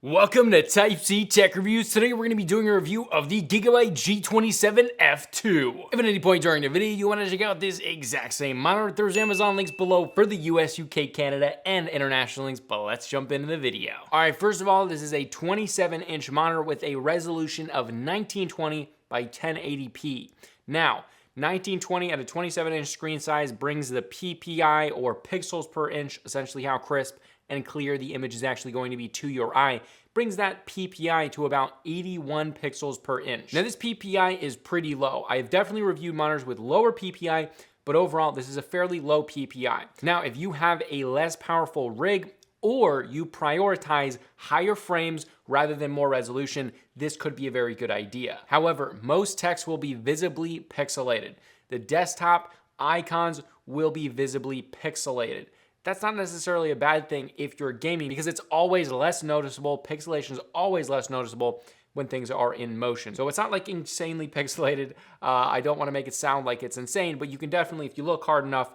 Welcome to Type C Tech Reviews. Today we're going to be doing a review of the Gigabyte G27F2. If at any point during the video you want to check out this exact same monitor, there's Amazon links below for the US, UK, Canada, and international links, but let's jump into the video. Alright, first of all, this is a 27-inch monitor with a resolution of 1920 by 1080p. Now, 1920 at a 27-inch screen size brings the PPI, or pixels per inch, essentially how crisp and clear the image is actually going to be to your eye, brings that PPI to about 81 pixels per inch. Now this PPI is pretty low. I've definitely reviewed monitors with lower PPI, but overall this is a fairly low PPI. Now if you have a less powerful rig, or you prioritize higher frames rather than more resolution, this could be a very good idea. However, most text will be visibly pixelated. The desktop icons will be visibly pixelated. That's not necessarily a bad thing if you're gaming, because it's always less noticeable. Pixelation is always less noticeable when things are in motion. So it's not like insanely pixelated. I don't want to make it sound like it's insane, but you can definitely, if you look hard enough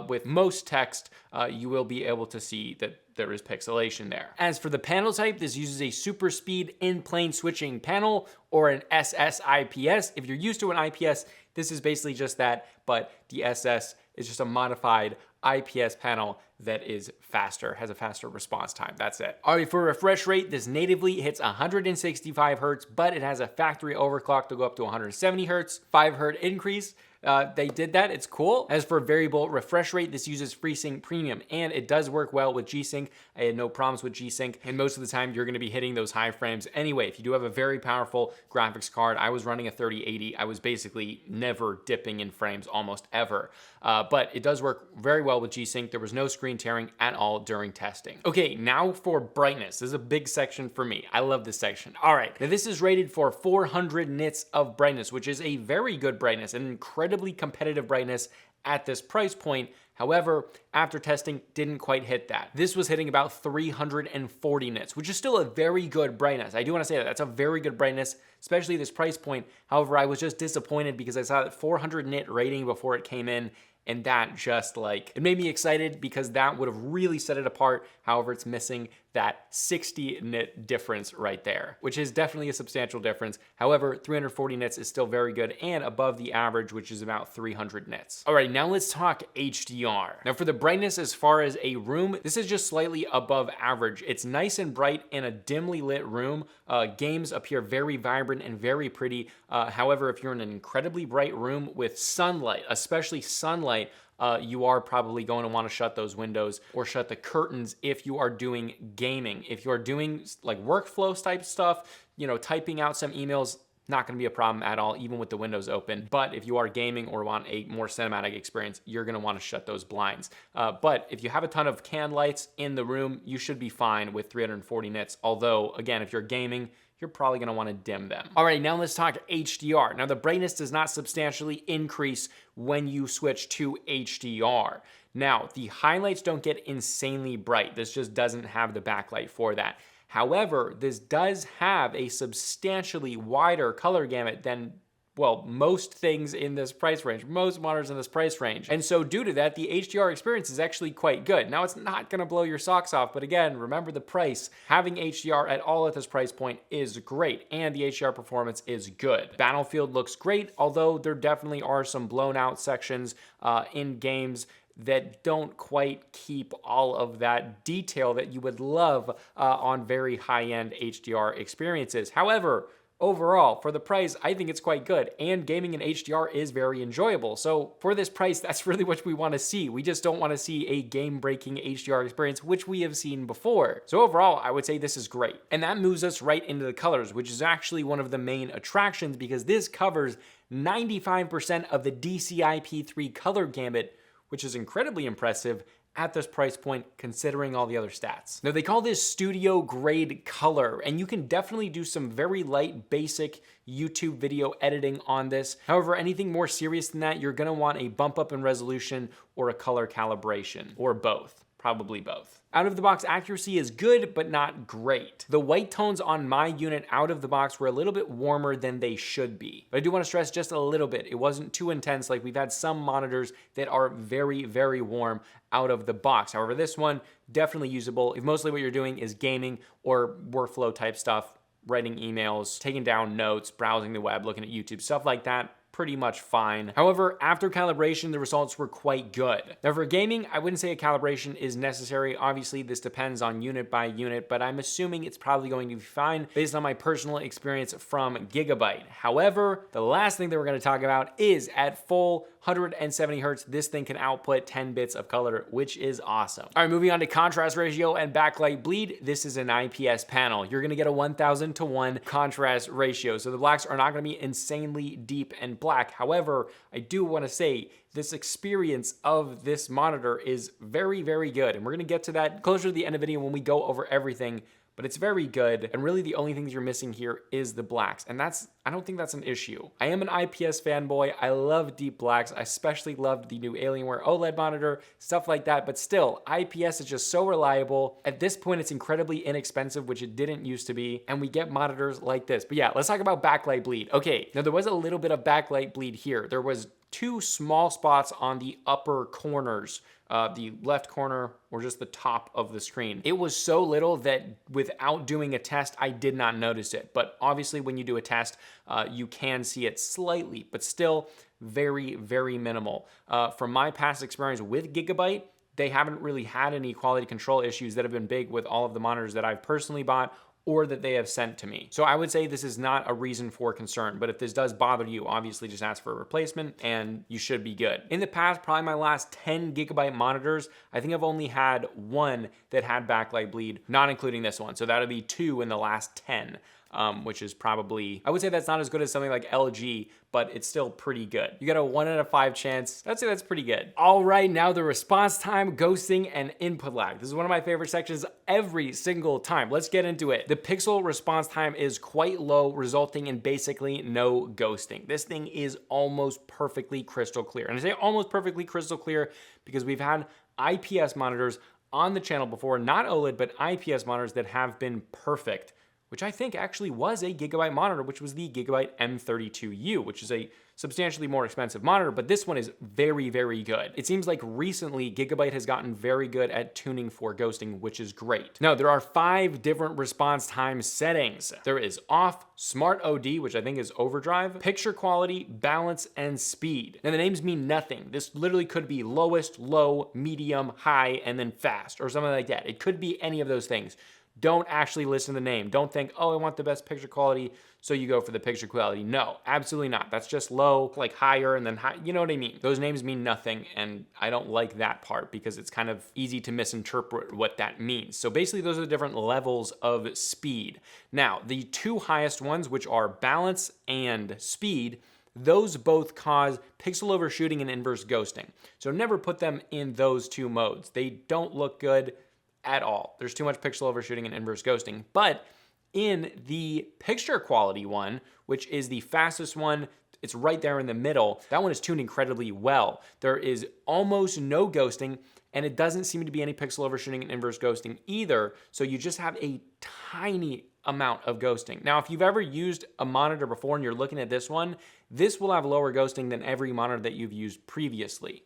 with most text, you will be able to see that there is pixelation there. As for the panel type, this uses a super speed in-plane switching panel, or an SS-IPS. If you're used to an IPS, this is basically just that, but the SS is just a modified IPS panel that is faster, has a faster response time. That's it. All right, for refresh rate, this natively hits 165 Hertz, but it has a factory overclock to go up to 170 Hertz, 5 Hertz increase. They did that, it's cool. As for variable refresh rate, this uses FreeSync Premium, and it does work well with G-Sync. I had no problems with G-Sync, and most of the time you're gonna be hitting those high frames anyway. If you do have a very powerful graphics card, I was running a 3080, I was basically never dipping in frames almost ever. But it does work very well with G-Sync. There was no screen tearing at all during testing. Okay, now for brightness. This is a big section for me. I love this section. All right, now this is rated for 400 nits of brightness, which is a very good brightness, an incredibly competitive brightness at this price point. However, after testing, didn't quite hit that. This was hitting about 340 nits, which is still a very good brightness. I do want to say that that's a very good brightness, especially this price point. However, I was just disappointed because I saw that 400 nit rating before it came in, and that just it made me excited because that would have really set it apart. However, it's missing that 60 nit difference right there, which is definitely a substantial difference. However, 340 nits is still very good and above the average, which is about 300 nits. All right, now let's talk HDR. Now for the brightness, as far as a room, this is just slightly above average. It's nice and bright in a dimly lit room. Games appear very vibrant and very pretty. However, if you're in an incredibly bright room with sunlight, especially sunlight, you are probably going to want to shut those windows or shut the curtains if you are doing gaming. If you are doing like workflow type stuff, you know, typing out some emails, not going to be a problem at all, even with the windows open. But if you are gaming or want a more cinematic experience, you're going to want to shut those blinds. But if you have a ton of can lights in the room, you should be fine with 340 nits. Although, again, if you're gaming, you're probably gonna wanna dim them. All right, now let's talk HDR. Now the brightness does not substantially increase when you switch to HDR. Now, the highlights don't get insanely bright. This just doesn't have the backlight for that. However, this does have a substantially wider color gamut than, well, most things in this price range, most monitors in this price range. And so due to that, the HDR experience is actually quite good. Now, it's not gonna blow your socks off, but again, remember the price. Having HDR at all at this price point is great, and the HDR performance is good. Battlefield looks great, although there definitely are some blown out sections in games that don't quite keep all of that detail that you would love on very high-end HDR experiences. However, overall, for the price, I think it's quite good, and gaming in HDR is very enjoyable. So for this price, that's really what we want to see. We just don't want to see a game-breaking HDR experience, which we have seen before. So overall, I would say this is great. And that moves us right into the colors, which is actually one of the main attractions, because this covers 95% of the DCI-P3 color gamut, which is incredibly impressive at this price point, considering all the other stats. Now, they call this studio grade color, and you can definitely do some very light, basic YouTube video editing on this. However, anything more serious than that, you're gonna want a bump up in resolution or a color calibration, or both. Probably both. Out of the box accuracy is good, but not great. The white tones on my unit out of the box were a little bit warmer than they should be. But I do want to stress just a little bit, it wasn't too intense. Like we've had some monitors that are very, very warm out of the box. However, this one, definitely usable. If mostly what you're doing is gaming or workflow type stuff, writing emails, taking down notes, browsing the web, looking at YouTube, stuff like that, pretty much fine. However, after calibration, the results were quite good. Now for gaming, I wouldn't say a calibration is necessary. Obviously, this depends on unit by unit, but I'm assuming it's probably going to be fine based on my personal experience from Gigabyte. However, the last thing that we're going to talk about is at full 170 hertz, this thing can output 10 bits of color, which is awesome. All right, moving on to contrast ratio and backlight bleed. This is an IPS panel. You're gonna get a 1000 to 1 contrast ratio. So the blacks are not gonna be insanely deep and black. However, I do wanna say this experience of this monitor is very, very good. And we're gonna get to that closer to the end of the video when we go over everything. But it's very good, and really the only things you're missing here is the blacks, and I don't think that's an issue. I am an IPS fanboy, I love deep blacks, I especially loved the new Alienware OLED monitor, stuff like that, but still, IPS is just so reliable. At this point, it's incredibly inexpensive, which it didn't used to be, and we get monitors like this. But yeah, let's talk about backlight bleed. Okay, now there was a little bit of backlight bleed here. There was 2 small spots on the upper corners, the left corner or just the top of the screen. It was so little that without doing a test, I did not notice it. But obviously when you do a test, you can see it slightly, but still very, very minimal. From my past experience with Gigabyte, they haven't really had any quality control issues that have been big with all of the monitors that I've personally bought or that they have sent to me. So I would say this is not a reason for concern, but if this does bother you, obviously just ask for a replacement and you should be good. In the past, probably my last 10 Gigabyte monitors, I think I've only had 1 that had backlight bleed, not including this one. So that would be 2 in the last 10. Which is probably, I would say that's not as good as something like LG, but it's still pretty good. You got a 1 out of 5 chance. I'd say that's pretty good. All right, now the response time, ghosting, and input lag. This is one of my favorite sections every single time. Let's get into it. The pixel response time is quite low, resulting in basically no ghosting. This thing is almost perfectly crystal clear. And I say almost perfectly crystal clear because we've had IPS monitors on the channel before, not OLED, but IPS monitors that have been perfect, which I think actually was a Gigabyte monitor, which was the Gigabyte M32U, which is a substantially more expensive monitor, but this one is very, very good. It seems like recently Gigabyte has gotten very good at tuning for ghosting, which is great. Now, there are 5 different response time settings. There is off, smart OD, which I think is overdrive, picture quality, balance, and speed. Now, the names mean nothing. This literally could be lowest, low, medium, high, and then fast, or something like that. It could be any of those things. Don't actually listen to the name. Don't think, oh, I want the best picture quality, so you go for the picture quality. No, absolutely not. That's just low, like higher, and then high. You know what I mean? Those names mean nothing, and I don't like that part because it's kind of easy to misinterpret what that means. So basically, those are the different levels of speed. Now, the 2 highest ones, which are balance and speed, those both cause pixel overshooting and inverse ghosting. So never put them in those 2 modes. They don't look good at all. There's too much pixel overshooting and inverse ghosting. But in the picture quality one, which is the fastest one, it's right there in the middle, that one is tuned incredibly well. There is almost no ghosting, and it doesn't seem to be any pixel overshooting and inverse ghosting either. So you just have a tiny amount of ghosting. Now, if you've ever used a monitor before and you're looking at this one, this will have lower ghosting than every monitor that you've used previously.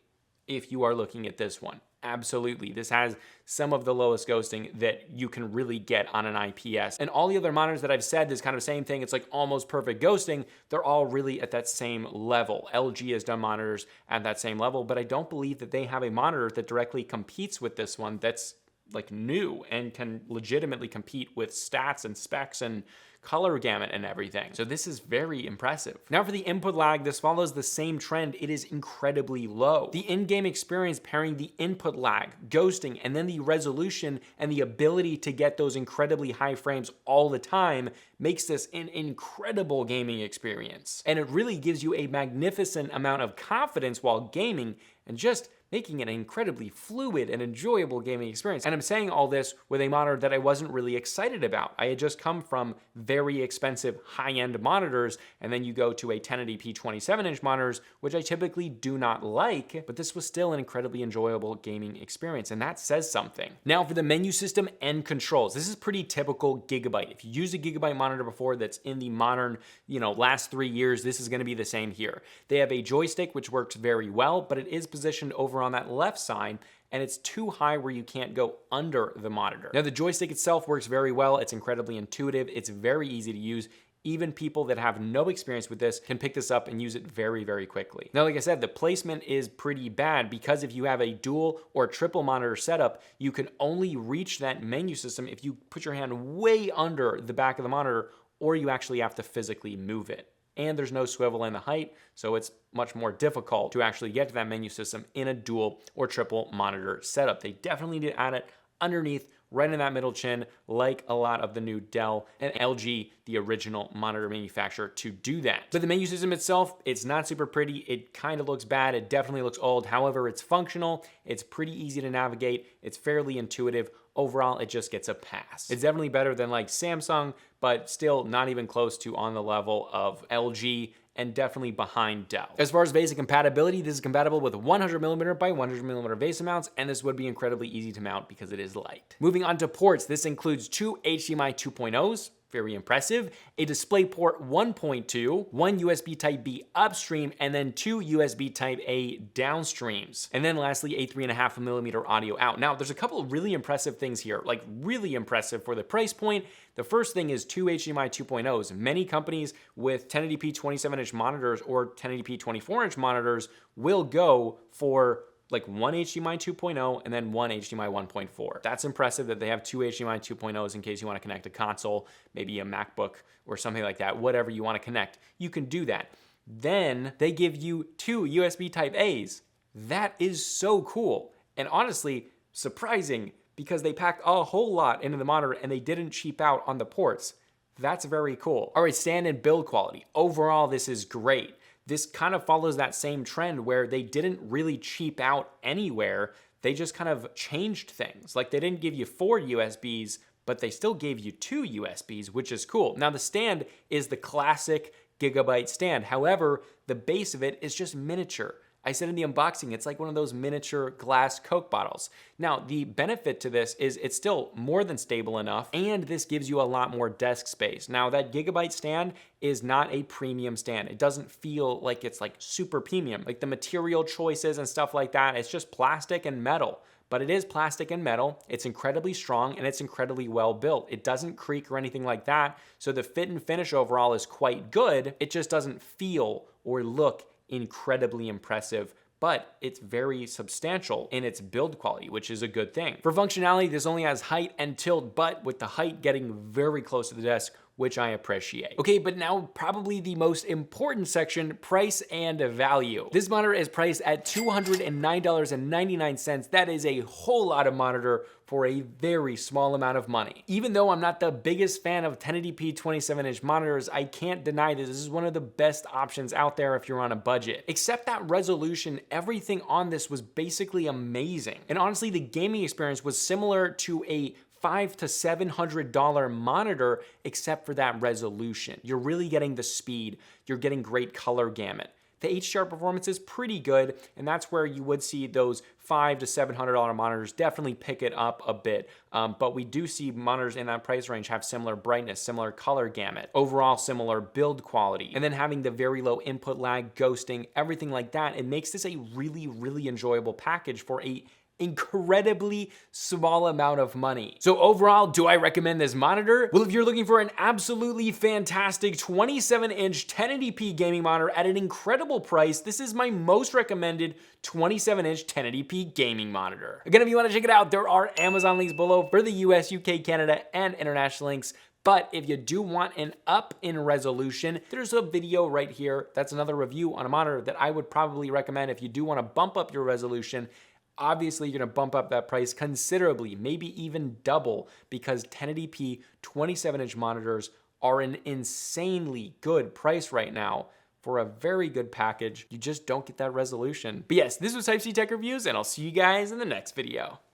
If you are looking at this one, absolutely. This has some of the lowest ghosting that you can really get on an IPS. And all the other monitors that I've said, this kind of same thing, it's like almost perfect ghosting. They're all really at that same level. LG has done monitors at that same level, but I don't believe that they have a monitor that directly competes with this one that's like new and can legitimately compete with stats and specs and color gamut and everything. So this is very impressive. Now for the input lag, this follows the same trend. It is incredibly low. The in-game experience pairing the input lag, ghosting, and then the resolution and the ability to get those incredibly high frames all the time makes this an incredible gaming experience. And it really gives you a magnificent amount of confidence while gaming and just making it an incredibly fluid and enjoyable gaming experience. And I'm saying all this with a monitor that I wasn't really excited about. I had just come from very expensive high-end monitors, and then you go to a 1080p 27-inch monitors, which I typically do not like, but this was still an incredibly enjoyable gaming experience, and that says something. Now for the menu system and controls, this is pretty typical Gigabyte. If you used a Gigabyte monitor before that's in the modern, last 3 years, this is gonna be the same here. They have a joystick, which works very well, but it is positioned over on that left side, and it's too high where you can't go under the monitor. Now the joystick itself works very well. It's incredibly intuitive. It's very easy to use. Even people that have no experience with this can pick this up and use it very, very quickly. Now, like I said, the placement is pretty bad because if you have a dual or triple monitor setup, you can only reach that menu system if you put your hand way under the back of the monitor, or you actually have to physically move it. And there's no swivel in the height, so it's much more difficult to actually get to that menu system in a dual or triple monitor setup. They definitely need to add it underneath, right in that middle chin, like a lot of the new Dell and LG, the original monitor manufacturer, to do that. But the menu system itself, it's not super pretty. It kind of looks bad. It definitely looks old. However, it's functional. It's pretty easy to navigate. It's fairly intuitive. Overall, it just gets a pass. It's definitely better than like Samsung, but still not even close to on the level of LG, and definitely behind Dell. As far as Vesa compatibility, this is compatible with 100mm by 100mm Vesa mounts, and this would be incredibly easy to mount because it is light. Moving on to ports, this includes 2 HDMI 2.0s, very impressive, a DisplayPort 1.2, 1 USB Type-B upstream, and then 2 USB Type-A downstreams. And then lastly, a 3.5mm audio out. Now, there's a couple of really impressive things here, like really impressive for the price point. The first thing is 2 HDMI 2.0s. Many companies with 1080p 27-inch monitors or 1080p 24-inch monitors will go for like 1 HDMI 2.0 and then 1 HDMI 1.4. That's impressive that they have 2 HDMI 2.0s in case you want to connect a console, maybe a MacBook or something like that, whatever you want to connect. You can do that. Then they give you 2 USB Type-A's. That is so cool. And honestly, surprising because they packed a whole lot into the monitor and they didn't cheap out on the ports. That's very cool. All right, stand and build quality. Overall, this is great. This kind of follows that same trend where they didn't really cheap out anywhere. They just kind of changed things. Like they didn't give you 4 USBs, but they still gave you 2 USBs, which is cool. Now the stand is the classic Gigabyte stand. However, the base of it is just miniature. I said in the unboxing, it's like one of those miniature glass Coke bottles. Now, the benefit to this is it's still more than stable enough, and this gives you a lot more desk space. Now, that Gigabyte stand is not a premium stand. It doesn't feel like it's like super premium. Like the material choices and stuff like that, it's just plastic and metal. But it is plastic and metal, it's incredibly strong, and it's incredibly well built. It doesn't creak or anything like that, so the fit and finish overall is quite good. It just doesn't feel or look incredibly impressive, but it's very substantial in its build quality, which is a good thing. For functionality, this only has height and tilt, but with the height getting very close to the desk, which I appreciate. Okay, but now probably the most important section, price and value. This monitor is priced at $209.99. That is a whole lot of monitor for a very small amount of money. Even though I'm not the biggest fan of 1080p 27-inch monitors, I can't deny this is one of the best options out there if you're on a budget. Except that resolution, everything on this was basically amazing. And honestly, the gaming experience was similar to a $500 to $700 monitor, except for that resolution. You're really getting the speed, you're getting great color gamut. The HDR performance is pretty good, and that's where you would see those $500 to $700 monitors definitely pick it up a bit. But we do see monitors in that price range have similar brightness, similar color gamut, overall similar build quality, and then having the very low input lag, ghosting, everything like that. It makes this a really, really enjoyable package for a incredibly small amount of money. So overall, do I recommend this monitor? Well, if you're looking for an absolutely fantastic 27-inch 1080p gaming monitor at an incredible price, this is my most recommended 27-inch 1080p gaming monitor. Again, if you want to check it out, there are Amazon links below for the US, UK, Canada, and international links. But if you do want an up in resolution, there's a video right here. That's another review on a monitor that I would probably recommend if you do want to bump up your resolution. Obviously, you're gonna bump up that price considerably, maybe even double, because 1080p 27-inch monitors are an insanely good price right now for a very good package. You just don't get that resolution. But yes, this was Type-C Tech Reviews, and I'll see you guys in the next video.